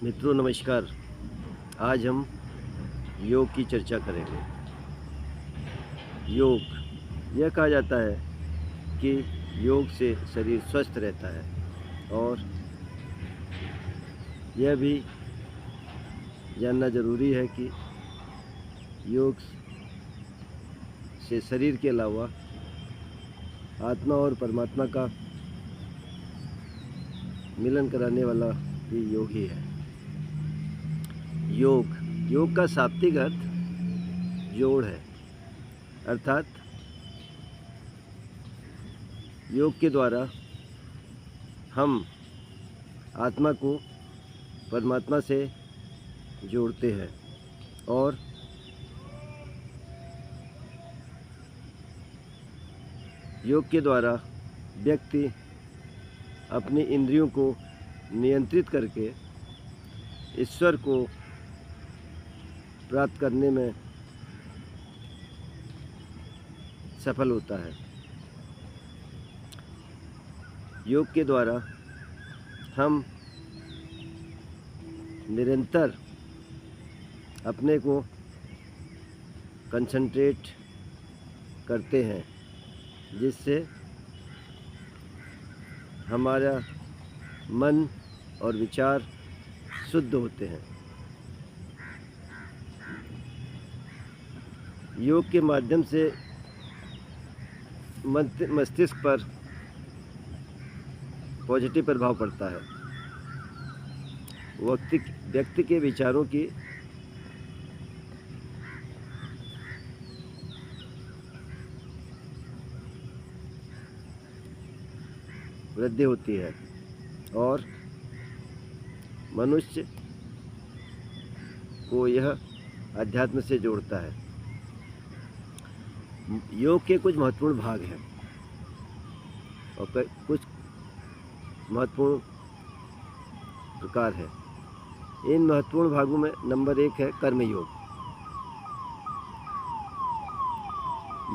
मित्रों नमस्कार। आज हम योग की चर्चा करेंगे। योग यह कहा जाता है कि योग से शरीर स्वस्थ रहता है और यह भी जानना ज़रूरी है कि योग से शरीर के अलावा आत्मा और परमात्मा का मिलन कराने वाला भी योग ही है। योग का शाब्दिक अर्थ जोड़ है, अर्थात योग के द्वारा हम आत्मा को परमात्मा से जोड़ते हैं और योग के द्वारा व्यक्ति अपनी इंद्रियों को नियंत्रित करके ईश्वर को प्राप्त करने में सफल होता है। योग के द्वारा हम निरंतर अपने को कंसंट्रेट करते हैं, जिससे हमारा मन और विचार शुद्ध होते हैं। योग के माध्यम से मस्तिष्क पर पॉजिटिव प्रभाव पड़ता है। व्यक्ति के विचारों की वृद्धि होती है और मनुष्य को यह अध्यात्म से जोड़ता है। योग के कुछ महत्वपूर्ण भाग हैं और कुछ महत्वपूर्ण प्रकार हैं। इन महत्वपूर्ण भागों में नंबर 1 है कर्म योग।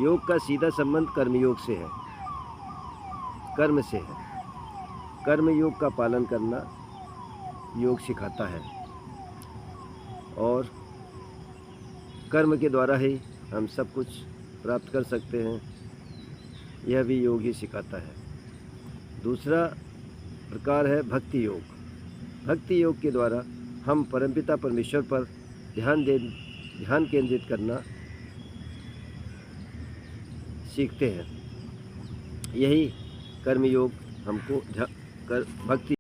योग का सीधा संबंध कर्मयोग से है, कर्म से है। कर्म योग का पालन करना योग सिखाता है और कर्म के द्वारा ही हम सब कुछ प्राप्त कर सकते हैं, यह भी योग ही सिखाता है। दूसरा प्रकार है भक्ति योग। भक्ति योग के द्वारा हम परमपिता परमेश्वर पर ध्यान केंद्रित करना सीखते हैं। यही कर्म योग हमको भक्ति